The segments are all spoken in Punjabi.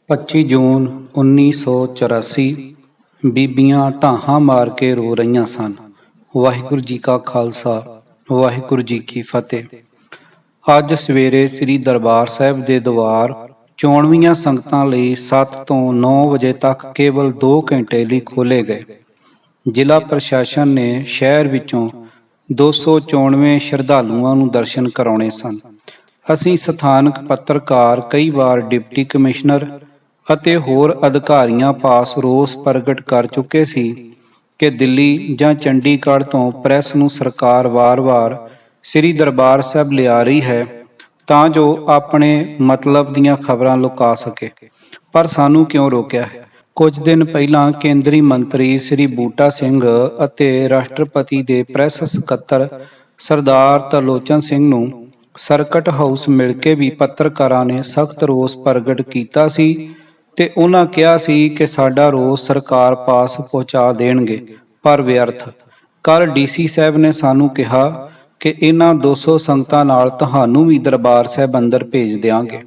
25 ਜੂਨ 1984 ਬੀਬੀਆਂ ਧਾਹਾਂ ਮਾਰ ਕੇ ਰੋ ਰਹੀਆਂ ਸਨ। ਵਾਹਿਗੁਰੂ ਜੀ ਕਾ ਖਾਲਸਾ, ਵਾਹਿਗੁਰੂ ਜੀ ਕੀ ਫਤਿਹ। ਅੱਜ ਸਵੇਰੇ ਸ੍ਰੀ ਦਰਬਾਰ ਸਾਹਿਬ ਦੇ ਦੁਆਰ ਚੋਣਵੀਆਂ ਸੰਗਤਾਂ ਲਈ 7 ਤੋਂ 9 ਵਜੇ ਤੱਕ ਕੇਵਲ 2 ਘੰਟੇ ਲਈ ਖੋਲ੍ਹੇ ਗਏ। ਜ਼ਿਲ੍ਹਾ ਪ੍ਰਸ਼ਾਸਨ ਨੇ ਸ਼ਹਿਰ ਵਿੱਚੋਂ 294 ਸ਼ਰਧਾਲੂਆਂ ਨੂੰ ਦਰਸ਼ਨ ਕਰਾਉਣੇ ਸਨ। ਅਸੀਂ ਸਥਾਨਕ ਪੱਤਰਕਾਰ, ਕਈ ਵਾਰ ਡਿਪਟੀ ਕਮਿਸ਼ਨਰ ਅਤੇ ਹੋਰ ਅਧਿਕਾਰੀਆਂ ਪਾਸ ਰੋਸ ਪ੍ਰਗਟ ਕਰ ਚੁੱਕੇ ਸੀ ਕਿ ਦਿੱਲੀ ਜਾਂ ਚੰਡੀਗੜ੍ਹ ਤੋਂ ਪ੍ਰੈਸ ਨੂੰ ਸਰਕਾਰ ਵਾਰ-ਵਾਰ ਸ੍ਰੀ ਦਰਬਾਰ ਸਾਹਿਬ ਲਿਆ ਰਹੀ ਹੈ ਤਾਂ ਜੋ ਆਪਣੇ ਮਤਲਬ ਦੀਆਂ ਖਬਰਾਂ ਲੁਕਾ ਸਕੇ। ਪਰ ਸਾਨੂੰ ਕਿਉਂ ਰੋਕਿਆ ਹੈ? ਕੁਝ ਦਿਨ ਪਹਿਲਾਂ ਕੇਂਦਰੀ ਮੰਤਰੀ ਸ੍ਰੀ ਬੂਟਾ ਸਿੰਘ ਅਤੇ ਰਾਸ਼ਟਰਪਤੀ ਦੇ ਪ੍ਰੈਸ ਸਕੱਤਰ ਸਰਦਾਰ ਤਰਲੋਚਨ ਸਿੰਘ ਨੂੰ ਸਰਕਟ ਹਾਊਸ ਮਿਲ ਕੇ ਵੀ ਪੱਤਰਕਾਰਾਂ ਨੇ ਸਖਤ ਰੋਸ ਪ੍ਰਗਟ ਕੀਤਾ ਸੀ ਤੇ ਉਹਨਾਂ ਕਿਹਾ ਸੀ ਕਿ ਸਾਡਾ ਰੋਸ ਸਰਕਾਰ ਪਾਸ ਪਹੁੰਚਾ ਦੇਣਗੇ, ਪਰ ਵਿਅਰਥ। ਕੱਲ੍ਹ ਡੀਸੀ ਸਾਹਿਬ ਨੇ ਸਾਨੂੰ ਕਿਹਾ ਕਿ ਇਹਨਾਂ 200 ਸੰਗਤਾਂ ਨਾਲ ਤੁਹਾਨੂੰ ਵੀ ਦਰਬਾਰ ਸਾਹਿਬ ਅੰਦਰ ਭੇਜ ਦਿਆਂਗੇ।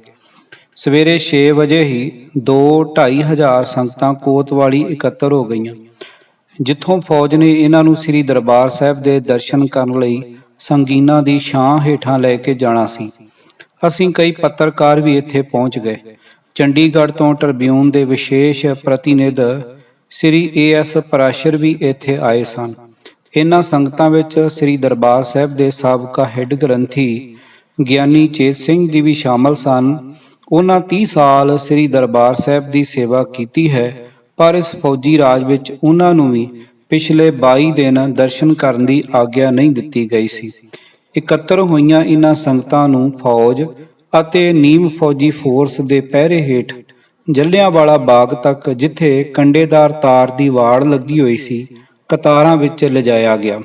ਸਵੇਰੇ 6 ਵਜੇ ਹੀ 2-2.5 ਹਜ਼ਾਰ ਸੰਗਤਾਂ ਕੋਤਵਾਲੀ ਇਕੱਤਰ ਹੋ ਗਈਆਂ, ਜਿੱਥੋਂ ਫੌਜ ਨੇ ਇਹਨਾਂ ਨੂੰ ਸ੍ਰੀ ਦਰਬਾਰ ਸਾਹਿਬ ਦੇ ਦਰਸ਼ਨ ਕਰਨ ਲਈ ਸੰਗੀਨਾਂ ਦੀ ਛਾਂ ਹੇਠਾਂ ਲੈ ਕੇ ਜਾਣਾ ਸੀ। ਅਸੀਂ ਕਈ ਪੱਤਰਕਾਰ ਵੀ ਇੱਥੇ ਪਹੁੰਚ ਗਏ। ਚੰਡੀਗੜ੍ਹ ਤੋਂ ਟ੍ਰਿਬਿਊਨ ਦੇ ਵਿਸ਼ੇਸ਼ ਪ੍ਰਤੀਨਿਧ ਸ੍ਰੀ AS ਪਰਾਸ਼ਰ ਵੀ ਇੱਥੇ ਆਏ ਸਨ। ਇਹਨਾਂ ਸੰਗਤਾਂ ਵਿੱਚ ਸ੍ਰੀ ਦਰਬਾਰ ਸਾਹਿਬ ਦੇ ਸਾਬਕਾ ਹੈੱਡ ਗ੍ਰੰਥੀ ਗਿਆਨੀ ਚੇਤ ਸਿੰਘ ਜੀ ਵੀ ਸ਼ਾਮਲ ਸਨ। ਉਹਨਾਂ 30 ਸਾਲ ਸ੍ਰੀ ਦਰਬਾਰ ਸਾਹਿਬ ਦੀ ਸੇਵਾ ਕੀਤੀ ਹੈ, ਪਰ ਇਸ ਫੌਜੀ ਰਾਜ ਵਿੱਚ ਉਹਨਾਂ ਨੂੰ ਵੀ ਪਿਛਲੇ 22 ਦਿਨ ਦਰਸ਼ਨ ਕਰਨ ਦੀ ਆਗਿਆ ਨਹੀਂ ਦਿੱਤੀ ਗਈ ਸੀ। ਇਕੱਤਰ ਹੋਈਆਂ ਇਹਨਾਂ ਸੰਗਤਾਂ ਨੂੰ ਫੌਜ ਅਤੇ ਨੀਮ ਫੌਜੀ ਫੋਰਸ ਦੇ ਪਹਿਰੇ ਹੇਠ ਜਲ੍ਹਿਆਂਵਾਲਾ ਬਾਗ ਤੱਕ, ਜਿੱਥੇ ਕੰਡੇਦਾਰ ਤਾਰ ਦੀ ਵਾੜ ਲੱਗੀ ਹੋਈ ਸੀ, ਕਤਾਰਾਂ ਵਿੱਚ ਲਿਜਾਇਆ ਗਿਆ।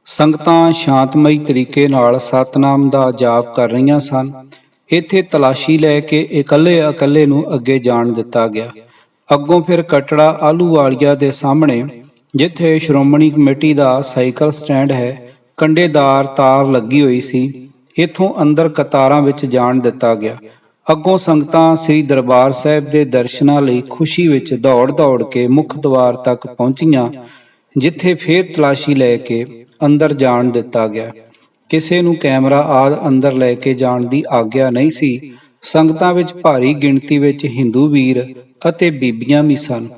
ਸੰਗਤਾਂ ਸ਼ਾਂਤਮਈ ਤਰੀਕੇ ਨਾਲ ਸਤਨਾਮ ਦਾ ਜਾਪ ਕਰ ਰਹੀਆਂ ਸਨ। ਇੱਥੇ ਤਲਾਸ਼ੀ ਲੈ ਕੇ ਇਕੱਲੇ ਨੂੰ ਅੱਗੇ ਜਾਣ ਦਿੱਤਾ ਗਿਆ। ਅੱਗੋਂ ਫਿਰ ਕਟੜਾ ਆਹਲੂਵਾਲੀਆ ਦੇ ਸਾਹਮਣੇ, ਜਿੱਥੇ ਸ਼੍ਰੋਮਣੀ ਕਮੇਟੀ ਦਾ ਸਾਈਕਲ ਸਟੈਂਡ ਹੈ, ਕੰਡੇਦਾਰ ਤਾਰ ਲੱਗੀ ਹੋਈ ਸੀ। ਇੱਥੋਂ ਅੰਦਰ ਕਤਾਰਾਂ ਵਿੱਚ ਜਾਣ ਦਿੱਤਾ ਗਿਆ। ਅੱਗੋਂ ਸੰਗਤਾਂ ਸ੍ਰੀ ਦਰਬਾਰ ਸਾਹਿਬ ਦੇ ਦਰਸ਼ਨਾਂ ਲਈ ਖੁਸ਼ੀ ਵਿੱਚ ਦੌੜ ਕੇ ਮੁੱਖ ਦੁਆਰ ਤੱਕ ਪਹੁੰਚੀਆਂ, ਜਿੱਥੇ ਫੇਰ ਤਲਾਸ਼ੀ ਲੈ ਕੇ ਅੰਦਰ ਜਾਣ ਦਿੱਤਾ ਗਿਆ। ਕਿਸੇ ਨੂੰ ਕੈਮਰਾ ਆਦਿ ਅੰਦਰ ਲੈ ਕੇ ਜਾਣ ਦੀ ਆਗਿਆ ਨਹੀਂ ਸੀ। ਸੰਗਤਾਂ ਵਿੱਚ ਭਾਰੀ ਗਿਣਤੀ ਵਿੱਚ ਹਿੰਦੂ ਵੀਰ ਅਤੇ ਬੀਬੀਆਂ ਵੀ ਸਨ।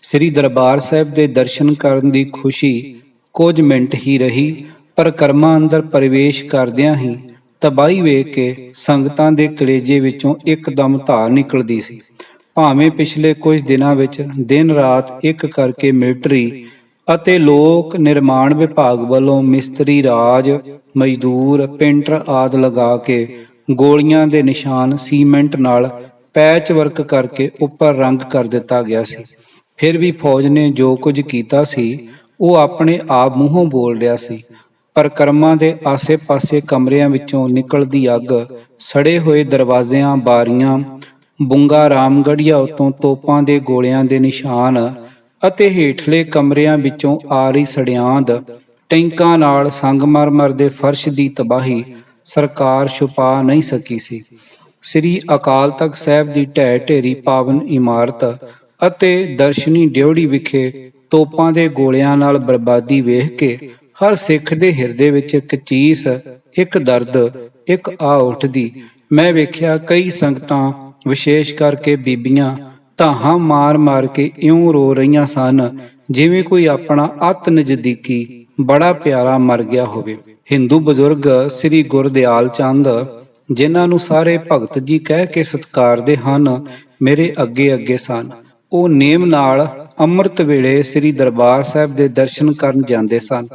ਸ੍ਰੀ ਦਰਬਾਰ ਸਾਹਿਬ ਦੇ ਦਰਸ਼ਨ ਕਰਨ ਦੀ ਖੁਸ਼ੀ ਕੁਝ ਮਿੰਟ ਹੀ ਰਹੀ। ਪਰਿਕਰਮਾ ਅੰਦਰ ਪ੍ਰਵੇਸ਼ ਕਰਦਿਆਂ ਹੀ ਤਬਾਹੀ ਵੇਖ ਕੇ ਸੰਗਤਾਂ ਦੇ ਕਲੇਜੇ ਵਿੱਚੋਂ ਇੱਕਦਮ ਧਾਰ ਨਿਕਲਦੀ ਸੀ। ਭਾਵੇਂ ਪਿਛਲੇ ਕੁਝ ਦਿਨਾਂ ਵਿੱਚ ਦਿਨ ਰਾਤ ਇੱਕ ਕਰਕੇ ਮਿਲਟਰੀ ਅਤੇ ਲੋਕ ਨਿਰਮਾਣ ਵਿਭਾਗ ਵੱਲੋਂ ਮਿਸਤਰੀ ਰਾਜ, ਮਜ਼ਦੂਰ, ਪੇਂਟਰ ਆਦਿ ਲਗਾ ਕੇ ਗੋਲੀਆਂ ਦੇ ਨਿਸ਼ਾਨ ਸੀਮੈਂਟ ਨਾਲ ਪੈਚ ਵਰਕ ਕਰਕੇ ਉੱਪਰ ਰੰਗ ਕਰ ਦਿੱਤਾ ਗਿਆ ਸੀ। ਫਿਰ ਵੀ ਫੌਜ ਨੇ ਜੋ ਕੁਝ ਕੀਤਾ ਸੀ ਉਹ ਆਪਣੇ ਆਪ ਮੂੰਹੋਂ ਬੋਲ ਰਿਹਾ ਸੀ। ਪਰਿਕਰਮਾ ਦੇ ਆਸੇ-ਪਾਸੇ ਕਮਰਿਆਂ ਵਿੱਚੋਂ ਨਿਕਲਦੀ ਅੱਗ, ਸੜੇ ਹੋਏ ਦਰਵਾਜ਼ਿਆਂ, ਬਾਰੀਆਂ, ਬੁੰਗਾ ਰਾਮਗੜ੍ਹੀਆ ਉੱਤੋਂ ਤੋਪਾਂ ਦੇ ਗੋਲਿਆਂ ਦੇ ਨਿਸ਼ਾਨ ਅਤੇ ਹੇਠਲੇ ਕਮਰਿਆਂ ਵਿੱਚੋਂ ਆ ਰਹੀ ਸੜਿਆਂਦ, ਟੈਂਕਾਂ ਨਾਲ ਸੰਗਮਰਮਰ ਦੇ ਫਰਸ਼ ਦੀ ਤਬਾਹੀ ਸਰਕਾਰ ਛੁਪਾ ਨਹੀਂ ਸਕੀ ਸੀ। ਸ੍ਰੀ ਅਕਾਲ ਤਖਤ ਸਾਹਿਬ ਦੀ ਢਹਿ ਢੇਰੀ ਪਾਵਨ ਇਮਾਰਤ ਅਤੇ ਦਰਸ਼ਨੀ ਡਿਉੜੀ ਵਿਖੇ ਤੋਪਾਂ ਦੇ ਗੋਲਿਆਂ ਨਾਲ ਬਰਬਾਦੀ ਵੇਖ ਕੇ ਹਰ ਸਿੱਖ ਦੇ ਹਿਰਦੇ ਵਿੱਚ ਇੱਕ ਚੀਸ, ਇੱਕ ਦਰਦ, ਇੱਕ ਆਹ ਉੱਠਦੀ। ਮੈਂ ਵੇਖਿਆ ਕਈ ਸੰਗਤਾਂ, ਵਿਸ਼ੇਸ਼ ਕਰਕੇ ਬੀਬੀਆਂ, ਧਾਹਾਂ ਮਾਰ ਕੇ ਇਉਂ ਰੋ ਰਹੀਆਂ ਸਨ ਜਿਵੇਂ ਕੋਈ ਆਪਣਾ ਅਤ ਨਜ਼ਦੀਕੀ ਬੜਾ ਪਿਆਰਾ ਮਰ ਗਿਆ ਹੋਵੇ। ਹਿੰਦੂ ਬਜ਼ੁਰਗ ਸ੍ਰੀ ਗੁਰਦਿਆਲ ਚੰਦ, ਜਿਨ੍ਹਾਂ ਨੂੰ ਸਾਰੇ ਭਗਤ ਜੀ ਕਹਿ ਕੇ ਸਤਿਕਾਰਦੇ ਹਨ, ਮੇਰੇ ਅੱਗੇ ਸਨ। ਉਹ ਨੇਮ ਨਾਲ ਅੰਮ੍ਰਿਤ ਵੇਲੇ ਸ੍ਰੀ ਦਰਬਾਰ ਸਾਹਿਬ ਦੇ ਦਰਸ਼ਨ ਕਰਨ ਜਾਂਦੇ ਸਨ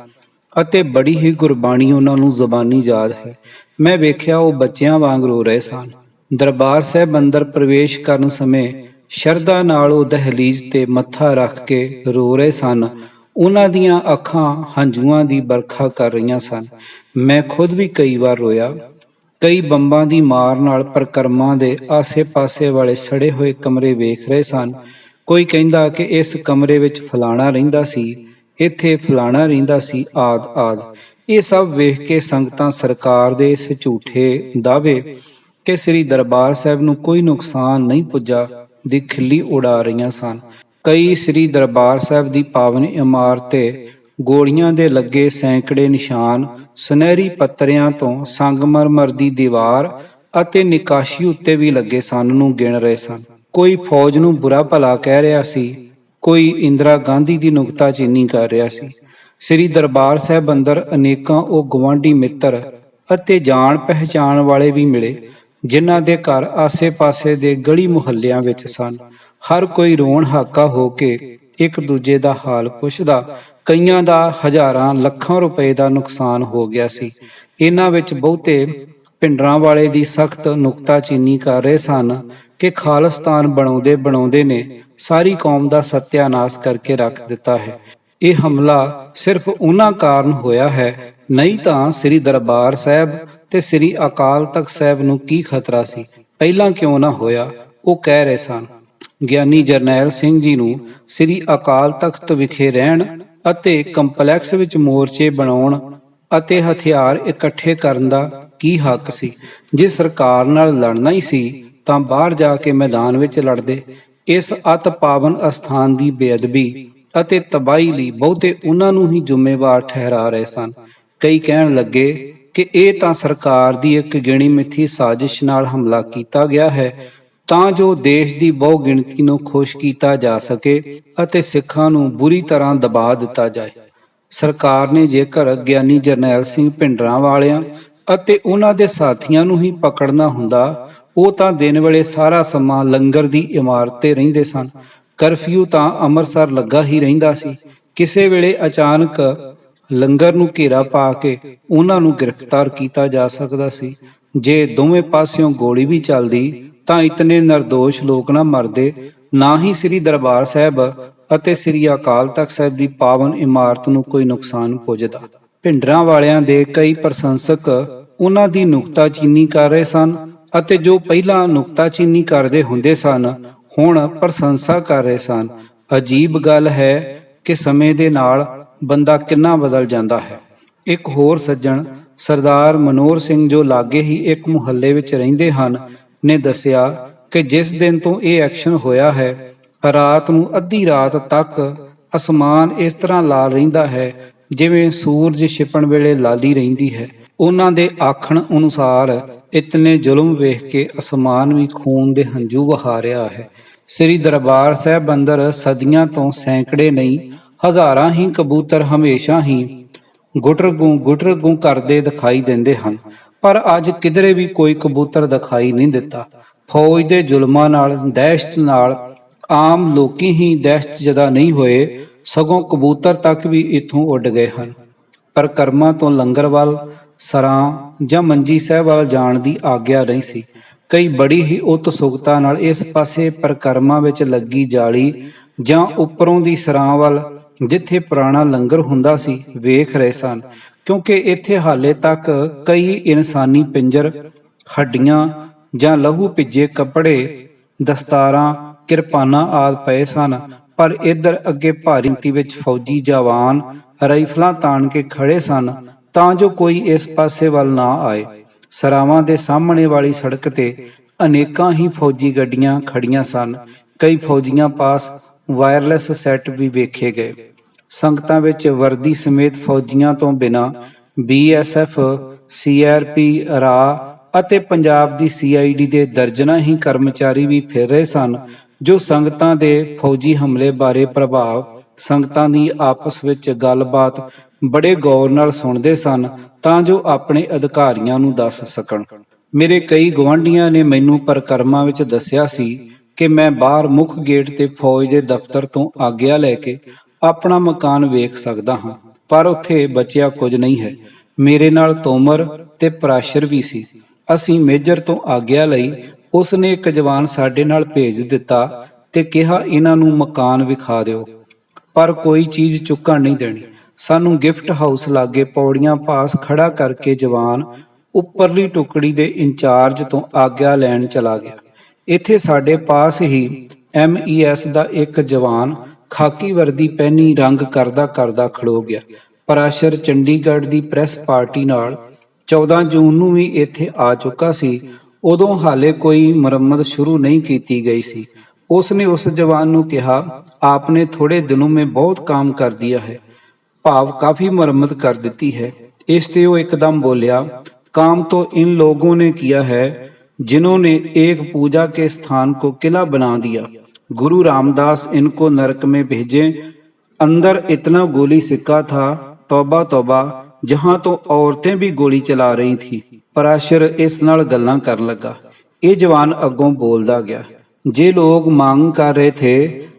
ਅਤੇ ਬੜੀ ਹੀ ਗੁਰਬਾਣੀ ਉਹਨਾਂ ਨੂੰ ਜ਼ੁਬਾਨੀ ਯਾਦ ਹੈ। ਮੈਂ ਵੇਖਿਆ ਉਹ ਬੱਚਿਆਂ ਵਾਂਗ ਰੋ ਰਹੇ ਸਨ। ਦਰਬਾਰ ਸਾਹਿਬ ਅੰਦਰ ਪ੍ਰਵੇਸ਼ ਕਰਨ ਸਮੇਂ ਸ਼ਰਧਾ ਨਾਲ ਉਹ ਦਹਲੀਜ਼ ਤੇ ਮੱਥਾ ਰੱਖ ਕੇ ਰੋ ਰਹੇ ਸਨ। ਉਹਨਾਂ ਦੀਆਂ ਅੱਖਾਂ ਹੰਝੂਆਂ ਦੀ ਵਰਖਾ ਕਰ ਰਹੀਆਂ ਸਨ। ਮੈਂ ਖੁਦ ਵੀ ਕਈ ਵਾਰ ਰੋਇਆ। ਕਈ ਬੰਬਾਂ ਦੀ ਮਾਰ ਨਾਲ ਪਰਿਕਰਮਾ ਦੇ ਆਸੇ-ਪਾਸੇ ਵਾਲੇ ਸੜੇ ਹੋਏ ਕਮਰੇ ਵੇਖ ਰਹੇ ਸਨ। ਕੋਈ ਕਹਿੰਦਾ ਕਿ ਇਸ ਕਮਰੇ ਵਿੱਚ ਫਲਾਣਾ ਰਹਿੰਦਾ ਸੀ, ਇੱਥੇ ਫਲਾਣਾ ਰਹਿੰਦਾ ਸੀ, ਆਦਿ। ਇਹ ਸਭ ਵੇਖ ਕੇ ਸੰਗਤਾਂ ਸਰਕਾਰ ਦੇ ਇਸ ਝੂਠੇ ਦਾਅਵੇ ਕਿ ਸ੍ਰੀ ਦਰਬਾਰ ਸਾਹਿਬ ਨੂੰ ਕੋਈ ਨੁਕਸਾਨ ਨਹੀਂ ਪੁੱਜਾ ਦੀ ਖਿੱਲੀ ਉਡਾ ਰਹੀਆਂ ਸਨ। ਕਈ ਸ੍ਰੀ ਦਰਬਾਰ ਸਾਹਿਬ ਦੀ ਪਾਵਨ ਇਮਾਰਤ ਤੇ ਗੋਲੀਆਂ ਦੇ ਲੱਗੇ ਸੈਂਕੜੇ ਨਿਸ਼ਾਨ ਸੁਨਹਿਰੀ ਪੱਤਰਿਆਂ ਤੋਂ ਸੰਗਮਰਮਰ ਦੀ ਦੀਵਾਰ ਅਤੇ ਨਿਕਾਸ਼ੀ ਉੱਤੇ ਵੀ ਲੱਗੇ ਸਨ ਨੂੰ ਗਿਣ ਰਹੇ ਸਨ। ਕੋਈ ਫੌਜ ਨੂੰ ਬੁਰਾ ਭਲਾ ਕਹਿ ਰਿਹਾ ਸੀ, ਕੋਈ ਇੰਦਰਾ ਗਾਂਧੀ ਦੀ ਨੁਕਤਾਚੀਨੀ ਕਰ ਰਿਹਾ ਸੀ। ਸ੍ਰੀ ਦਰਬਾਰ ਸਾਹਿਬ ਅੰਦਰ ਅਨੇਕਾਂ ਉਹ ਗੁਆਂਢੀ ਮਿੱਤਰ ਅਤੇ ਜਾਣ ਪਹਿਚਾਣ ਵਾਲੇ ਵੀ ਮਿਲੇ ਜਿਨ੍ਹਾਂ ਦੇ ਘਰ ਆਸੇ-ਪਾਸੇ ਦੇ ਗਲੀ ਮੁਹੱਲਿਆਂ ਵਿੱਚ ਸਨ। ਹਰ ਕੋਈ ਰੋਣ ਹਾਕਾ ਹੋ ਕੇ ਇੱਕ ਦੂਜੇ ਦਾ ਹਾਲ ਪੁੱਛਦਾ। ਕਈਆਂ ਦਾ ਹਜ਼ਾਰਾਂ ਲੱਖਾਂ ਰੁਪਏ ਦਾ ਨੁਕਸਾਨ ਹੋ ਗਿਆ ਸੀ। ਇਹਨਾਂ ਵਿੱਚ ਬਹੁਤੇ ਭਿੰਡਰਾਂ ਵਾਲੇ ਦੀ ਸਖਤ ਨੁਕਤਾਚੀਨੀ ਕਰ ਰਹੇ ਸਨ ਕਿ ਖਾਲਿਸਤਾਨ ਬਣਾਉਂਦੇ ਨੇ ਸਾਰੀ ਕੌਮ ਦਾ ਸਤਿਆਨਾਸ਼ ਕਰਕੇ ਰੱਖ ਦਿੱਤਾ ਹੈ। ਇਹ ਹਮਲਾ ਸਿਰਫ ਉਹਨਾਂ ਕਾਰਨ ਹੋਇਆ ਹੈ, ਨਹੀਂ ਤਾਂ ਸ੍ਰੀ ਦਰਬਾਰ ਸਾਹਿਬ ਤੇ ਸ੍ਰੀ ਅਕਾਲ ਤਖਤ ਸਾਹਿਬ ਨੂੰ ਕੀ ਖਤਰਾ ਸੀ, ਪਹਿਲਾਂ ਕਿਉਂ ਨਾ ਹੋਇਆ। ਉਹ ਕਹਿ ਰਹੇ ਸਨ ਗਿਆਨੀ ਜਰਨੈਲ ਸਿੰਘ ਜੀ ਨੂੰ ਸ੍ਰੀ ਅਕਾਲ ਤਖਤ ਵਿਖੇ ਰਹਿਣ ਅਤੇ ਕੰਪਲੈਕਸ ਵਿੱਚ ਮੋਰਚੇ ਬਣਾਉਣ ਅਤੇ ਹਥਿਆਰ ਇਕੱਠੇ ਕਰਨ ਦਾ ਕੀ ਹੱਕ ਸੀ। ਜੇ ਸਰਕਾਰ ਨਾਲ ਲੜਨਾ ਹੀ ਸੀ ਤਾਂ ਬਾਹਰ ਜਾ ਕੇ ਮੈਦਾਨ ਵਿੱਚ ਲੜਦੇ। ਇਸ ਅਤ ਪਾਵਨ ਅਸਥਾਨ ਦੀ ਬੇਅਦਬੀ ਅਤੇ ਤਬਾਹੀ ਲਈ ਬਹੁਤੇ ਉਹਨਾਂ ਨੂੰ ਹੀ ਜ਼ਿੰਮੇਵਾਰ ਠਹਿਰਾ ਰਹੇ ਸਨ। ਕਈ ਕਹਿਣ ਲੱਗੇ ਕਿ ਇਹ ਤਾਂ ਸਰਕਾਰ ਦੀ ਇੱਕ ਗਿਣੀ ਮਿੱਥੀ ਸਾਜ਼ਿਸ਼ ਨਾਲ ਹਮਲਾ ਕੀਤਾ ਗਿਆ ਹੈ ਤਾਂ ਜੋ ਦੇਸ਼ ਦੀ ਬਹੁ ਗਿਣਤੀ ਨੂੰ ਖੁਸ਼ ਕੀਤਾ ਜਾ ਸਕੇ ਅਤੇ ਸਿੱਖਾਂ ਨੂੰ ਬੁਰੀ ਤਰ੍ਹਾਂ ਦਬਾ ਦਿੱਤਾ ਜਾਏ। ਸਰਕਾਰ ਨੇ ਜੇਕਰ ਗਿਆਨੀ ਜਰਨੈਲ ਸਿੰਘ ਭਿੰਡਰਾਂ ਵਾਲਿਆਂ ਅਤੇ ਉਹਨਾਂ ਦੇ ਸਾਥੀਆਂ ਨੂੰ ਹੀ ਪਕੜਨਾ ਹੁੰਦਾ, ਉਹ ਤਾਂ ਦਿਨ ਵੇਲੇ ਸਾਰਾ ਸਮਾਂ ਲੰਗਰ ਦੀ ਇਮਾਰਤ ਤੇ ਰਹਿੰਦੇ ਸਨ। ਕਰਫਿਊ ਤਾਂ ਅੰਮ੍ਰਿਤਸਰ ਲੱਗਾ ਹੀ ਰਹਿੰਦਾ ਸੀ। ਕਿਸੇ ਵੇਲੇ ਅਚਾਨਕ ਲੰਗਰ ਨੂੰ ਘੇਰਾ ਪਾ ਕੇ ਉਹਨਾਂ ਨੂੰ ਗ੍ਰਿਫਤਾਰ ਕੀਤਾ ਜਾ ਸਕਦਾ ਸੀ। ਜੇ ਦੋਵੇਂ ਪਾਸਿਓਂ ਗੋਲੀ ਵੀ ਚੱਲਦੀ ਤਾਂ ਇਤਨੇ ਨਿਰਦੋਸ਼ ਲੋਕ ਨਾ ਮਰਦੇ, ਨਾ ਹੀ ਸ੍ਰੀ ਦਰਬਾਰ ਸਾਹਿਬ ਅਤੇ ਸ੍ਰੀ ਅਕਾਲ ਤਖਤ ਸਾਹਿਬ ਦੀ ਪਾਵਨ ਇਮਾਰਤ ਨੂੰ ਕੋਈ ਨੁਕਸਾਨ ਪੁੱਜਦਾ। ਭਿੰਡਰਾਂ ਵਾਲਿਆਂ ਦੇ ਕਈ ਪ੍ਰਸ਼ੰਸਕ ਉਹਨਾਂ ਦੀ ਨੁਕਤਾਚੀਨੀ ਕਰ ਰਹੇ ਸਨ ਅਤੇ ਜੋ ਪਹਿਲਾਂ ਨੁਕਤਾਚੀਨੀ ਕਰਦੇ ਹੁੰਦੇ ਸਨ ਹੁਣ ਪ੍ਰਸ਼ੰਸਾ ਕਰ ਰਹੇ ਸਨ। ਅਜੀਬ ਗੱਲ ਹੈ ਕਿ ਸਮੇਂ ਦੇ ਨਾਲ ਬੰਦਾ ਕਿੰਨਾ ਬਦਲ ਜਾਂਦਾ ਹੈ। ਇੱਕ ਹੋਰ ਸੱਜਣ ਸਰਦਾਰ ਮਨੋਹਰ ਸਿੰਘ ਜੋ ਲਾਗੇ ਹੀ ਇੱਕ ਮੁਹੱਲੇ ਵਿੱਚ ਰਹਿੰਦੇ ਹਨ ਨੇ ਦੱਸਿਆ ਕਿ ਜਿਸ ਦਿਨ ਤੋਂ ਇਹ ਐਕਸ਼ਨ ਹੋਇਆ ਹੈ ਰਾਤ ਨੂੰ ਅੱਧੀ ਰਾਤ ਤੱਕ ਅਸਮਾਨ ਇਸ ਤਰ੍ਹਾਂ ਲਾਲ ਰਹਿੰਦਾ ਹੈ ਜਿਵੇਂ ਸੂਰਜ ਛਿਪਣ ਵੇਲੇ ਲਾਲੀ ਰਹਿੰਦੀ ਹੈ। ਉਹਨਾਂ ਦੇ ਆਖਣ ਅਨੁਸਾਰ ਇਤਨੇ ਜ਼ੁਲਮ ਵੇਖ ਕੇ ਅਸਮਾਨ ਵੀ ਖੂਨ ਦੇ ਹੰਝੂ ਵਹਾ ਰਿਹਾ ਹੈ। ਸ੍ਰੀ ਦਰਬਾਰ ਸਾਹਿਬ ਅੰਦਰ ਸਦੀਆਂ ਤੋਂ ਸੈਂਕੜੇ ਨਹੀਂ ਹਜ਼ਾਰਾਂ ਹੀ ਕਬੂਤਰ ਹਮੇਸ਼ਾ ਹੀ ਗੁਟਰਗੂ ਕਰਦੇ ਦਿਖਾਈ ਦਿੰਦੇ ਹਨ, ਪਰ ਅੱਜ ਕਿਧਰੇ ਵੀ ਕੋਈ ਕਬੂਤਰ ਦਿਖਾਈ ਨਹੀਂ ਦਿੱਤਾ। ਫੌਜ ਦੇ ਜ਼ੁਲਮਾਂ ਨਾਲ ਦਹਿਸ਼ਤ ਨਾਲ ਆਮ ਲੋਕੀ ਹੀ ਦਹਿਸ਼ਤ ਜ਼ਦਾ ਨਹੀਂ ਹੋਏ, ਸਗੋਂ ਕਬੂਤਰ ਤੱਕ ਵੀ ਇੱਥੋਂ ਉੱਡ ਗਏ ਹਨ। ਪਰ ਕਰਮਾਂ ਤੋਂ ਲੰਗਰ ਵੱਲ, ਸਰਾਂ ਜਾਂ ਮੰਜੀ ਸਾਹਿਬ ਵੱਲ ਜਾਣ ਦੀ ਆਗਿਆ ਨਹੀਂ ਸੀ। ਕਈ ਬੜੀ ਹੀ ਉਤਸੁਕਤਾ ਨਾਲ ਇਸ ਪਾਸੇ ਪਰਕਰਮਾਂ ਵਿੱਚ ਲੱਗੀ ਜਾਲੀ ਜਾਂ ਉੱਪਰੋਂ ਦੀ ਸਰਾਂ ਵੱਲ ਜਿੱਥੇ ਪੁਰਾਣਾ ਲੰਗਰ ਹੁੰਦਾ ਸੀ ਵੇਖ ਰਹੇ ਸਨ, ਕਿਉਂਕਿ ਇੱਥੇ ਹਾਲੇ ਤੱਕ ਕਈ ਇਨਸਾਨੀ ਪਿੰਜਰ, ਹੱਡੀਆਂ ਜਾਂ ਲਹੂ ਭਿੱਜੇ ਕੱਪੜੇ, ਦਸਤਾਰਾਂ, ਕਿਰਪਾਨਾਂ ਆਦਿ ਪਏ ਸਨ। ਪਰ ਇੱਧਰ ਅੱਗੇ ਭਾਰੀ ਗਿਣਤੀ ਵਿੱਚ ਫੌਜੀ ਜਵਾਨ ਰਾਈਫਲਾਂ ਤਾਣ ਕੇ ਖੜੇ ਸਨ ਤਾਂ ਜੋ ਕੋਈ ਇਸ ਪਾਸੇ ਵੱਲ ਨਾ ਆਏ। ਸਰਾਵਾਂ ਦੇ ਸਾਹਮਣੇ ਵਾਲੀ ਸੜਕ ਤੇ ਅਨੇਕਾਂ ਹੀ ਫੌਜੀ ਗੱਡੀਆਂ ਖੜੀਆਂ ਸਨ। ਕਈ ਫੌਜੀਆਂ ਪਾਸ ਵਾਇਰਲੈਸ ਸੈੱਟ ਵੀ ਵੇਖੇ ਗਏ। ਸੰਗਤਾਂ ਵਿੱਚ ਵਰਦੀ ਸਮੇਤ ਫੌਜੀਆਂ ਤੋਂ ਬਿਨਾਂ BSF, CRP, ਰਾਅ ਅਤੇ ਪੰਜਾਬ ਦੀ CID ਦੇ ਦਰਜਨਾਂ ਹੀ ਕਰਮਚਾਰੀ ਵੀ ਫਿਰ ਰਹੇ ਸਨ ਜੋ ਸੰਗਤਾਂ ਦੇ ਫੌਜੀ ਹਮਲੇ ਬਾਰੇ ਪ੍ਰਭਾਵ, ਸੰਗਤਾਂ ਦੀ ਆਪਸ ਵਿੱਚ ਗੱਲਬਾਤ ਬੜੇ ਗੌਰ ਨਾਲ ਸੁਣਦੇ ਸਨ ਤਾਂ ਜੋ ਆਪਣੇ ਅਧਿਕਾਰੀਆਂ ਨੂੰ ਦੱਸ ਸਕਣ। ਮੇਰੇ ਕਈ ਗੁਆਂਢੀਆਂ ਨੇ ਮੈਨੂੰ ਪਰਕਰਮਾਂ ਵਿੱਚ ਦੱਸਿਆ ਸੀ ਕਿ ਮੈਂ ਬਾਹਰ ਮੁੱਖ ਗੇਟ ਤੇ ਫੌਜ ਦੇ ਦਫ਼ਤਰ ਤੋਂ ਆਗਿਆ ਲੈ ਕੇ ਆਪਣਾ ਮਕਾਨ ਵੇਖ ਸਕਦਾ ਹਾਂ, ਪਰ ਉੱਥੇ ਬਚਿਆ ਕੁਝ ਨਹੀਂ ਹੈ। ਮੇਰੇ ਨਾਲ ਤੋਮਰ ਤੇ ਪ੍ਰਾਸ਼ਰ ਵੀ ਸੀ। ਅਸੀਂ ਮੇਜਰ ਤੋਂ ਆਗਿਆ ਲਈ। ਉਸਨੇ ਇੱਕ ਜਵਾਨ ਸਾਡੇ ਨਾਲ ਭੇਜ ਦਿੱਤਾ ਤੇ ਕਿਹਾ ਇਹਨਾਂ ਨੂੰ ਮਕਾਨ ਵਿਖਾ ਦਿਓ, ਪਰ ਕੋਈ ਚੀਜ਼ ਚੁੱਕਣ ਨਹੀਂ ਦੇਣੀ। ਸਾਨੂੰ ਗਿਫਟ ਹਾਊਸ ਲਾਗੇ ਪੌੜੀਆਂ ਪਾਸ ਖੜਾ ਕਰਕੇ ਜਵਾਨ ਉੱਪਰਲੀ ਟੁਕੜੀ ਦੇ ਇੰਚਾਰਜ ਤੋਂ ਆਗਿਆ ਲੈਣ ਚਲਾ ਗਿਆ। ਇੱਥੇ ਸਾਡੇ ਪਾਸ ਹੀ MES ਦਾ ਇੱਕ ਜਵਾਨ ਖਾਕੀ ਵਰਦੀ ਪਹਿਨੀ ਰੰਗ ਕਰਦਾ ਖੜੋ ਗਿਆ। ਪ੍ਰਾਸ਼ਰ ਚੰਡੀਗੜ੍ਹ ਦੀ ਪ੍ਰੈਸ ਪਾਰਟੀ ਨਾਲ 14 ਜੂਨ ਨੂੰ ਵੀ ਇੱਥੇ ਆ ਚੁੱਕਾ ਸੀ। ਉਦੋਂ ਹਾਲੇ ਕੋਈ ਮੁਰੰਮਤ ਸ਼ੁਰੂ ਨਹੀਂ ਕੀਤੀ ਗਈ ਸੀ। उसने उस जवान ਨੂੰ ਕਿਹਾ, आपने थोड़े दिनों में बहुत काम कर दिया है, भाव काफी मरम्मत कर देती है। इस ते वो एकदम बोलिया, काम तो इन लोगों ने किया है जिन्होंने एक पूजा के स्थान को किला बना दिया। गुरु रामदास इनको नरक में भेजे। अंदर इतना गोली सिक्का था, तौबा तौबा, जहां तो औरतें भी गोली चला रही थी। पराशर इस नाल गल्लां करन लगा। ये जवान अगों बोलदा गया, जे लोग मांग कर रहे थे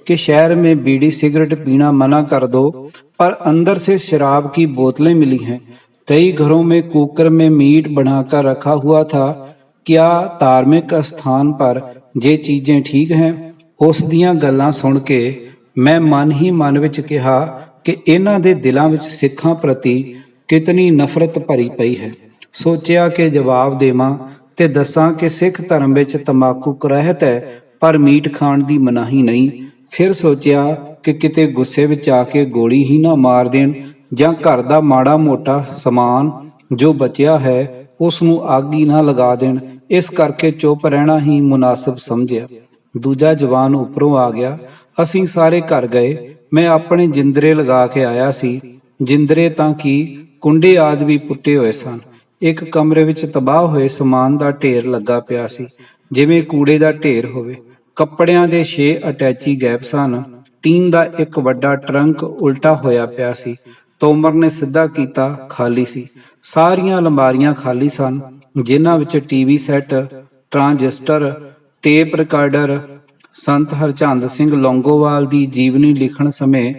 कि शहर में बीड़ी सिगरेट पीना मना कर दो, पर अंदर से शराब की बोतलें मिली हैं। कई घरों में कुकर में मीट बनाकर रखा हुआ था। क्या धार्मिक स्थान पर ये चीजें ठीक हैं? उस दियां गल्लां सुन के मैं मन ही मन विच कहा कि इन्हां दे दिलां विच सिखां प्रति कितनी नफरत भरी पई है। सोचिया कि जवाब देवां ते दसां कि सिख धर्म विच तंबाकू कराहत है, पर मीट खाण दी मनाही नहीं। फिर सोचिया कि किते गुस्से विच आके गोली ही ना मार देण, जां घर दा माड़ा मोटा समान जो बचिया है उस नूं ਅੱਗ ही ना लगा देण। इस करके चुप रहना ही मुनासिब समझिया। दूजा जवान उपरों आ गया। ਅਸੀਂ ਸਾਰੇ ਘਰ ਗਏ। मैं अपने जिंदरे लगा के आया सी। जिंदरे तां की कुंडे आदि भी पुट्टे होए सन। एक कमरे ਵਿੱਚ ਤਬਾਹ ਹੋਏ ਸਮਾਨ ਦਾ ਢੇਰ ਲੱਗਾ ਪਿਆ ਸੀ, ਜਿਵੇਂ ਕੂੜੇ ਦਾ ਢੇਰ ਹੋਵੇ। ਕੱਪੜਿਆਂ ਦੇ 6 ਅਟੈਚੀ ਗੈਪ ਸਨ। ਟੀਨ ਦਾ ਇੱਕ ਵੱਡਾ ਟਰੰਕ ਉਲਟਾ ਹੋਇਆ ਪਿਆ ਸੀ। ਤੋਮਰ ਨੇ ਸਿੱਧਾ ਕੀਤਾ, ਖਾਲੀ ਸੀ। ਸਾਰੀਆਂ ਅਲਮਾਰੀਆਂ ਖਾਲੀ ਸਨ, ਜਿਨ੍ਹਾਂ ਵਿੱਚ TV set, transistor, tape recorder, Sant Harchand Singh Longowal ਦੀ ਜੀਵਨੀ ਲਿਖਣ ਸਮੇਂ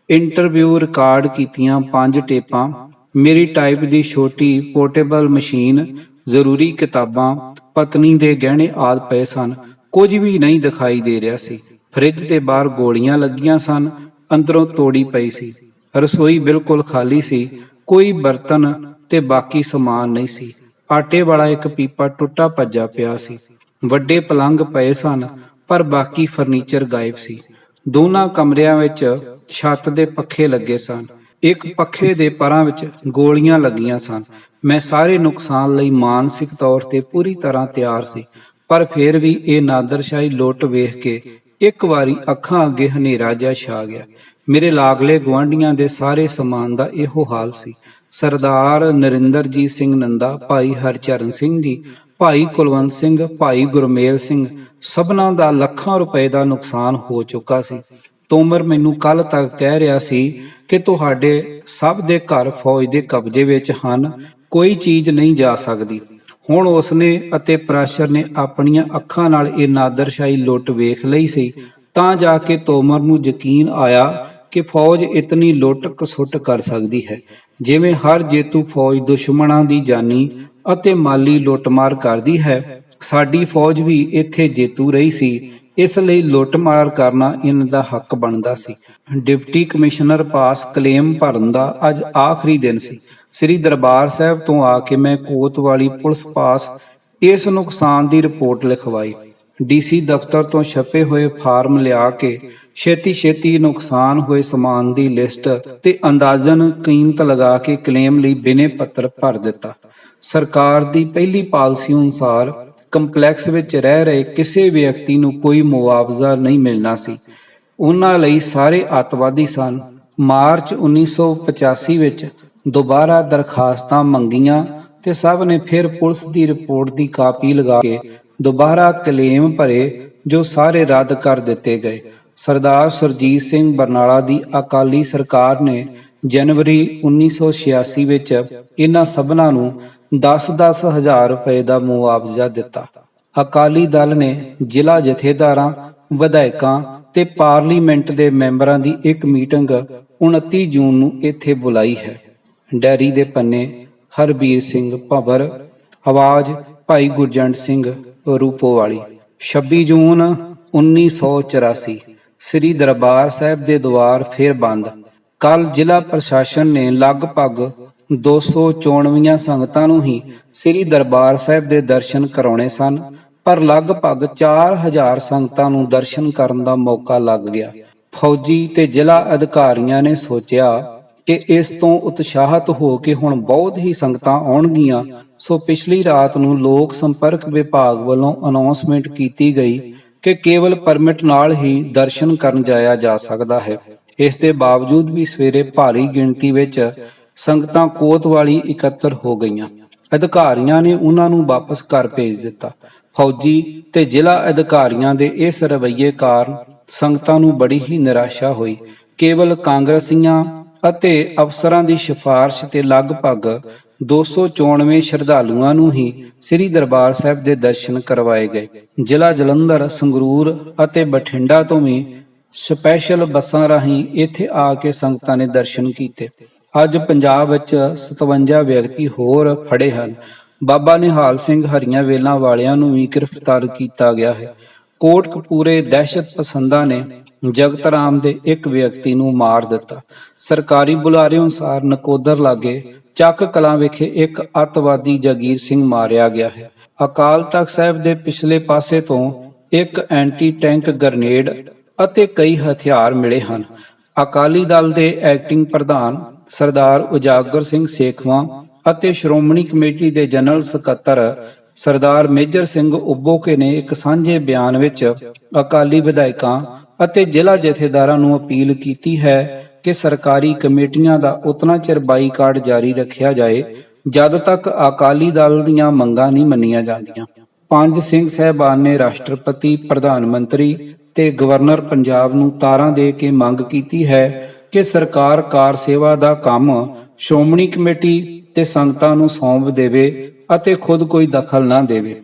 ਇੰਟਰਵਿਊ ਰਿਕਾਰਡ ਕੀਤੀਆਂ 5 ਟੇਪਾਂ, ਮੇਰੀ ਟਾਈਪ ਦੀ ਛੋਟੀ ਪੋਰਟੇਬਲ ਮਸ਼ੀਨ, ਜ਼ਰੂਰੀ ਕਿਤਾਬਾਂ, ਪਤਨੀ ਦੇ ਗਹਿਣੇ ਆਦਿ ਪਏ ਸਨ। ਕੁਝ ਵੀ ਨਹੀਂ ਦਿਖਾਈ ਦੇ ਰਿਹਾ ਸੀ। ਫਰਿੱਜ ਦੇ ਬਾਹਰ ਗੋਲੀਆਂ ਲੱਗੀਆਂ ਸਨ, ਅੰਦਰੋਂ ਤੋੜੀ ਪਈ ਸੀ। ਰਸੋਈ ਬਿਲਕੁਲ ਖਾਲੀ ਸੀ, ਕੋਈ ਬਰਤਨ ਤੇ ਬਾਕੀ ਸਮਾਨ ਨਹੀਂ ਸੀ। ਆਟੇ ਵਾਲਾ ਇੱਕ ਪੀਪਾ ਟੁੱਟਾ ਭੱਜਾ ਪਿਆ ਸੀ। ਵੱਡੇ ਪਲੰਗ ਪਏ ਸਨ, ਪਰ ਬਾਕੀ ਫਰਨੀਚਰ ਗਾਇਬ ਸੀ। ਦੋਨਾਂ ਕਮਰਿਆਂ ਵਿੱਚ ਛੱਤ ਦੇ ਪੱਖੇ ਲੱਗੇ ਸਨ। ਇੱਕ ਪੱਖੇ ਦੇ ਪਰਾਂ ਵਿੱਚ ਗੋਲੀਆਂ ਲੱਗੀਆਂ ਸਨ। ਮੈਂ ਸਾਰੇ ਨੁਕਸਾਨ ਲਈ ਮਾਨਸਿਕ ਤੌਰ ਤੇ ਪੂਰੀ ਤਰ੍ਹਾਂ ਤਿਆਰ ਸੀ, ਪਰ ਫਿਰ ਵੀ ਇਹ ਨਾਦਰਸ਼ਾਹੀ ਲੁੱਟ ਵੇਖ ਕੇ ਇੱਕ ਵਾਰੀ ਅੱਖਾਂ ਅੱਗੇ ਹਨੇਰਾ ਜਿਹਾ ਛਾ ਗਿਆ। ਮੇਰੇ ਲਾਗਲੇ ਗੁਆਂਢੀਆਂ ਦੇ ਸਾਰੇ ਸਮਾਨ ਦਾ ਇਹੋ ਹਾਲ ਸੀ। ਸਰਦਾਰ ਨਰਿੰਦਰਜੀਤ ਸਿੰਘ ਨੰਦਾ, ਭਾਈ ਹਰਚਰਨ ਸਿੰਘ ਜੀ, ਭਾਈ ਕੁਲਵੰਤ ਸਿੰਘ, ਭਾਈ ਗੁਰਮੇਲ ਸਿੰਘ, ਸਭਨਾਂ ਦਾ ਲੱਖਾਂ ਰੁਪਏ ਦਾ ਨੁਕਸਾਨ ਹੋ ਚੁੱਕਾ ਸੀ। ਤੋਮਰ ਮੈਨੂੰ ਕੱਲ ਤੱਕ ਕਹਿ ਰਿਹਾ ਸੀ ਕਿ ਤੁਹਾਡੇ ਸਭ ਦੇ ਘਰ ਫੌਜ ਦੇ ਕਬਜ਼ੇ ਵਿੱਚ ਹਨ, ਕੋਈ ਚੀਜ਼ ਨਹੀਂ ਜਾ ਸਕਦੀ। ਹੁਣ ਉਸਨੇ ਅਤੇ ਪਰਾਸ਼ਰ ਨੇ ਆਪਣੀਆਂ ਅੱਖਾਂ ਨਾਲ ਇਹ ਨਾਦਰਸ਼ਾਹੀ ਲੁੱਟ ਵੇਖ ਲਈ ਸੀ, ਤਾਂ ਜਾ ਕੇ ਤੋਮਰ ਨੂੰ ਯਕੀਨ ਆਇਆ ਕਿ ਫੌਜ ਇਤਨੀ ਲੁੱਟ ਕਸੁੱਟ ਕਰ ਸਕਦੀ ਹੈ। ਜਿਵੇਂ ਹਰ ਜੇਤੂ ਫੌਜ ਦੁਸ਼ਮਣਾਂ ਦੀ ਜਾਨੀ ਅਤੇ ਮਾਲੀ ਲੁੱਟਮਾਰ ਕਰਦੀ ਹੈ, ਸਾਡੀ ਫੌਜ ਵੀ ਇੱਥੇ ਜੇਤੂ ਰਹੀ ਸੀ, ਇਸ ਲਈ ਲੁੱਟਮਾਰ ਕਰਨਾ ਇਹਨਾਂ ਦਾ ਹੱਕ ਬਣਦਾ ਸੀ। ਡਿਪਟੀ ਕਮਿਸ਼ਨਰ ਪਾਸ ਕਲੇਮ ਭਰਨ ਦਾ ਅੱਜ ਆਖਰੀ ਦਿਨ ਸੀ। ਸ੍ਰੀ ਦਰਬਾਰ ਸਾਹਿਬ ਤੋਂ ਆ ਕੇ ਮੈਂ ਕੋਤਵਾਲੀ ਪੁਲਿਸ ਪਾਸ ਇਸ ਨੁਕਸਾਨ ਦੀ ਰਿਪੋਰਟ ਲਿਖਵਾਈ। ਡੀਸੀ ਦਫ਼ਤਰ ਤੋਂ ਛਪੇ ਹੋਏ ਫਾਰਮ ਲਿਆ ਕੇ ਛੇਤੀ ਨੁਕਸਾਨ ਹੋਏ ਸਮਾਨ ਦੀ ਲਿਸਟ ਤੇ ਅੰਦਾਜ਼ਨ ਕੀਮਤ ਲਗਾ ਕੇ ਕਲੇਮ ਲਈ ਬਿਨੇ ਪੱਤਰ ਭਰ ਦਿੱਤਾ। ਸਰਕਾਰ ਦੀ ਪਹਿਲੀ ਪਾਲਿਸੀ ਅਨੁਸਾਰ ਕੰਪਲੈਕਸ ਵਿੱਚ ਰਹਿ ਰਹੇ ਕਿਸੇ ਵਿਅਕਤੀ ਨੂੰ ਕੋਈ ਮੁਆਵਜ਼ਾ ਨਹੀਂ ਮਿਲਣਾ ਸੀ। ਉਹਨਾਂ ਲਈ ਸਾਰੇ ਅੱਤਵਾਦੀ ਸਨ। ਮਾਰਚ 1985 ਵਿੱਚ ਦੁਬਾਰਾ ਦਰਖਾਸਤਾਂ ਮੰਗੀਆਂ ਤੇ ਸਭ ਨੇ ਫਿਰ ਪੁਲਿਸ ਦੀ ਰਿਪੋਰਟ ਦੀ ਕਾਪੀ ਲਗਾ ਕੇ ਦੁਬਾਰਾ ਕਲੇਮ ਭਰੇ, ਜੋ ਸਾਰੇ ਰੱਦ ਕਰ ਦਿੱਤੇ ਗਏ। ਸਰਦਾਰ ਸੁਰਜੀਤ ਸਿੰਘ ਬਰਨਾਲਾ ਦੀ ਅਕਾਲੀ ਸਰਕਾਰ ਨੇ ਜਨਵਰੀ 1986 ਵਿੱਚ ਇਹਨਾਂ ਸਭਨਾਂ ਨੂੰ 10-10 ਹਜ਼ਾਰ ਰੁਪਏ ਦਾ ਮੁਆਵਜ਼ਾ ਦਿੱਤਾ। ਅਕਾਲੀ ਦਲ ਨੇ ਜ਼ਿਲ੍ਹਾ ਜਥੇਦਾਰਾਂ, ਵਿਧਾਇਕਾਂ ਤੇ ਪਾਰਲੀਮੈਂਟ ਦੇ ਮੈਂਬਰਾਂ ਦੀ ਇੱਕ ਮੀਟਿੰਗ 29 ਜੂਨ ਨੂੰ ਇੱਥੇ ਬੁਲਾਈ ਹੈ। ਡੈਰੀ ਦੇ ਪੰਨੇ ਹਰਬੀਰ ਸਿੰਘ ਭੰਵਰ, ਆਵਾਜ਼ ਭਾਈ ਗੁਰਜੰਟ ਸਿੰਘ ਰੂਪੋਵਾਲੀ। 26 ਜੂਨ 1984 ਸ੍ਰੀ ਦਰਬਾਰ ਸਾਹਿਬ ਦੇ ਦੁਆਰ ਫਿਰ ਬੰਦ। ਕੱਲ ਜ਼ਿਲ੍ਹਾ ਪ੍ਰਸ਼ਾਸਨ ਨੇ ਲਗਭਗ 294 ਸੰਗਤਾਂ ਨੂੰ ਹੀ ਸ੍ਰੀ ਦਰਬਾਰ ਸਾਹਿਬ ਦੇ ਦਰਸ਼ਨ ਕਰਾਉਣੇ ਸਨ, ਪਰ ਲਗਭਗ 4000 ਸੰਗਤਾਂ ਨੂੰ ਦਰਸ਼ਨ ਕਰਨ ਦਾ ਮੌਕਾ ਲੱਗ ਗਿਆ। ਫੌਜੀ ਤੇ ਜ਼ਿਲ੍ਹਾ ਅਧਿਕਾਰੀਆਂ ਨੇ ਸੋਚਿਆ ਕਿ ਇਸ ਤੋਂ ਉਤਸ਼ਾਹਤ ਹੋ ਕੇ ਹੁਣ ਬਹੁਤ ਹੀ ਸੰਗਤਾਂ ਆਉਣਗੀਆਂ, ਸੋ ਪਿਛਲੀ ਰਾਤ ਨੂੰ ਲੋਕ ਸੰਪਰਕ ਵਿਭਾਗ ਵੱਲੋਂ ਅਨਾਉਂਸਮੈਂਟ ਕੀਤੀ ਗਈ ਕਿ ਕੇਵਲ ਪਰਮਿਟ ਨਾਲ ਹੀ ਦਰਸ਼ਨ ਕਰਨ ਜਾਇਆ ਜਾ ਸਕਦਾ ਹੈ। ਇਸ ਦੇ ਬਾਵਜੂਦ ਵੀ ਸਵੇਰੇ ਭਾਰੀ ਗਿਣਤੀ ਵਿੱਚ ਸੰਗਤਾਂ ਕੋਤਵਾਲੀ ਇਕੱਤਰ ਹੋ ਗਈਆਂ। ਅਧਿਕਾਰੀਆਂ ਨੇ ਉਹਨਾਂ ਨੂੰ ਵਾਪਸ ਘਰ ਭੇਜ ਦਿੱਤਾ। ਫੌਜੀ ਤੇ ਜ਼ਿਲ੍ਹਾ ਅਧਿਕਾਰੀਆਂ ਦੇ ਇਸ ਰਵੱਈਏ ਕਾਰਨ ਸੰਗਤਾਂ ਨੂੰ ਬੜੀ ਹੀ ਨਿਰਾਸ਼ਾ ਹੋਈ। ਕੇਵਲ ਕਾਂਗਰਸੀਆਂ ਅਤੇ ਅਫਸਰਾਂ ਦੀ ਸਿਫਾਰਿਸ਼ ਤੇ ਲਗਭਗ 294 ਸ਼ਰਧਾਲੂਆਂ ਨੂੰ ਹੀ ਸ੍ਰੀ ਦਰਬਾਰ ਸਾਹਿਬ ਦੇ ਦਰਸ਼ਨ ਕਰਵਾਏ ਗਏ। ਜ਼ਿਲ੍ਹਾ ਜਲੰਧਰ, ਸੰਗਰੂਰ ਅਤੇ ਬਠਿੰਡਾ ਤੋਂ ਵੀ ਸਪੈਸ਼ਲ ਬੱਸਾਂ ਰਾਹੀਂ ਇੱਥੇ ਆ ਕੇ ਸੰਗਤਾਂ ਨੇ ਦਰਸ਼ਨ ਕੀਤੇ। ਅੱਜ ਪੰਜਾਬ ਵਿੱਚ 57 ਵਿਅਕਤੀ ਹੋਰ ਫੜੇ ਹਨ। ਬਾਬਾ ਨਿਹਾਲ ਸਿੰਘ ਹਰੀਆਂ ਵੇਲਾਂ ਵਾਲਿਆਂ ਨੂੰ ਵੀ ਗ੍ਰਿਫਤਾਰ ਕੀਤਾ ਗਿਆ ਹੈ। ਕੋਟਕਪੂਰੇ ਦਹਿਸ਼ਤ ਪਸੰਦਾਂ ਨੇ ਜਗਤ ਰਾਮ ਦੇ ਇੱਕ ਵਿਅਕਤੀ ਨੂੰ ਮਾਰ ਦਿੱਤਾ। ਸਰਕਾਰੀ ਬੁਲਾਰੇ ਅਨੁਸਾਰ ਨਕੋਦਰ ਲਾਗੇ ਚੱਕ ਕਲਾਂ ਵਿਖੇ ਇੱਕ ਅੱਤਵਾਦੀ ਜਗੀਰ ਸਿੰਘ ਮਾਰਿਆ ਗਿਆ ਹੈ। ਅਕਾਲ ਤਖਤ ਸਾਹਿਬ ਦੇ ਪਿਛਲੇ ਪਾਸੇ ਤੋਂ ਇੱਕ ਐਂਟੀ ਟੈਂਕ ਗ੍ਰਨੇਡ ਅਤੇ ਕਈ ਹਥਿਆਰ ਮਿਲੇ ਹਨ। ਅਕਾਲੀ ਦਲ ਦੇ ਐਕਟਿੰਗ ਪ੍ਰਧਾਨ ਸਰਦਾਰ ਉਜਾਗਰ ਸਿੰਘ ਸੇਖਵਾਂ ਅਤੇ ਸ਼੍ਰੋਮਣੀ ਕਮੇਟੀ ਦੇ ਜਨਰਲ ਸਕੱਤਰ ਸਰਦਾਰ ਮੇਜਰ ਸਿੰਘ ਉੱਬੋਕੇ ਨੇ ਇੱਕ ਸਾਂਝੇ ਬਿਆਨ ਵਿੱਚ ਅਕਾਲੀ ਵਿਧਾਇਕਾਂ ਅਤੇ ਜ਼ਿਲ੍ਹਾ ਜਥੇਦਾਰਾਂ ਨੂੰ ਅਪੀਲ ਕੀਤੀ ਹੈ ਕਿ ਸਰਕਾਰੀ ਕਮੇਟੀਆਂ ਦਾ ਉਤਨਾ ਚਿਰ ਬਾਈਕਾਟ ਜਾਰੀ ਰੱਖਿਆ ਜਾਏ ਜਦ ਤੱਕ ਅਕਾਲੀ ਦਲ ਦੀਆਂ ਮੰਗਾਂ ਨਹੀਂ ਮੰਨੀਆਂ ਜਾਂਦੀਆਂ। ਪੰਜ ਸਿੰਘ ਸਾਹਿਬਾਨ ਨੇ ਰਾਸ਼ਟਰਪਤੀ, ਪ੍ਰਧਾਨ ਮੰਤਰੀ ਤੇ ਗਵਰਨਰ ਪੰਜਾਬ ਨੂੰ ਤਾਰਾਂ ਦੇ ਕੇ ਮੰਗ ਕੀਤੀ ਹੈ ਕਿ ਸਰਕਾਰ ਕਾਰ ਸੇਵਾ ਦਾ ਕੰਮ ਸ਼੍ਰੋਮਣੀ ਕਮੇਟੀ ਤੇ ਸੰਗਤਾਂ ਨੂੰ ਸੌਂਪ ਦੇਵੇ ਅਤੇ ਖੁਦ ਕੋਈ ਦਖਲ ਨਾ ਦੇਵੇ।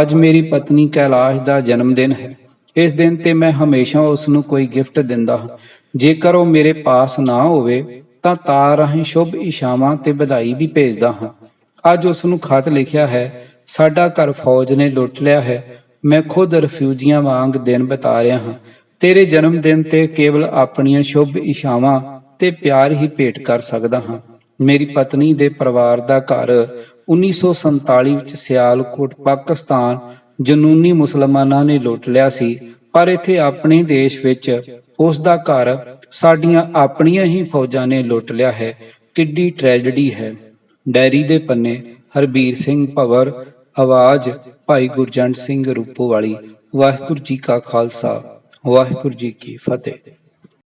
ਅੱਜ ਮੇਰੀ ਪਤਨੀ ਕੈਲਾਸ਼ ਦਾ ਜਨਮ ਦਿਨ ਹੈ। ਇਸ ਦਿਨ ਤੇ ਮੈਂ ਹਮੇਸ਼ਾ ਉਸ ਨੂੰ ਕੋਈ ਗਿਫਟ ਦਿੰਦਾ ਹਾਂ। ਜੇਕਰ ਉਹ ਮੇਰੇ ਪਾਸ ਨਾ ਹੋਵੇ ਤਾਂ ਤਾਰ ਰਾਹੀਂ ਸ਼ੁਭ ਇਸ਼ਾਵਾਂ ਤੇ ਵਧਾਈ ਵੀ ਭੇਜਦਾ ਹਾਂ। ਅੱਜ ਉਸ ਨੂੰ ਖਤ ਲਿਖਿਆ ਹੈ, ਸਾਡਾ ਘਰ ਫੌਜ ਨੇ ਲੁੱਟ ਲਿਆ ਹੈ। ਮੈਂ ਖੁਦ ਰਿਫਿਊਜੀਆਂ ਵਾਂਗ ਦਿਨ ਬਿਤਾ ਰਿਹਾ ਹਾਂ। ਤੇਰੇ ਜਨਮ ਦਿਨ ਤੇ ਕੇਵਲ ਆਪਣੀਆਂ ਸ਼ੁਭ ਇਸ਼ਾਵਾਂ ਤੇ ਪਿਆਰ ਹੀ ਭੇਟ ਕਰ ਸਕਦਾ ਹਾਂ। ਮੇਰੀ ਪਤਨੀ ਦੇ ਪਰਿਵਾਰ ਦਾ ਘਰ 1947 ਵਿੱਚ ਸਿਆਲਕੋਟ, ਪਾਕਿਸਤਾਨ ਜਨੂਨੀ ਮੁਸਲਮਾਨਾਂ ਨੇ ਲੁੱਟ ਲਿਆ ਸੀ, ਪਰ ਇੱਥੇ ਆਪਣੇ ਦੇਸ਼ ਵਿੱਚ ਉਸ ਦਾ ਘਰ ਸਾਡੀਆਂ ਆਪਣੀਆਂ ਹੀ ਫੌਜਾਂ ਨੇ ਲੁੱਟ ਲਿਆ ਹੈ। ਕਿੱਡੀ ਟ੍ਰੈਜਡੀ ਹੈ। ਡਾਇਰੀ ਦੇ ਪੰਨੇ ਹਰਬੀਰ ਸਿੰਘ ਭਵਰ, ਆਵਾਜ਼ ਭਾਈ ਗੁਰਜੰਟ ਸਿੰਘ ਰੂਪੋਵਾਲੀ। ਵਾਹਿਗੁਰੂ ਜੀ ਕਾ ਖਾਲਸਾ, ਵਾਹਿਗੁਰੂ ਜੀ ਕੀ ਫਤਿਹ।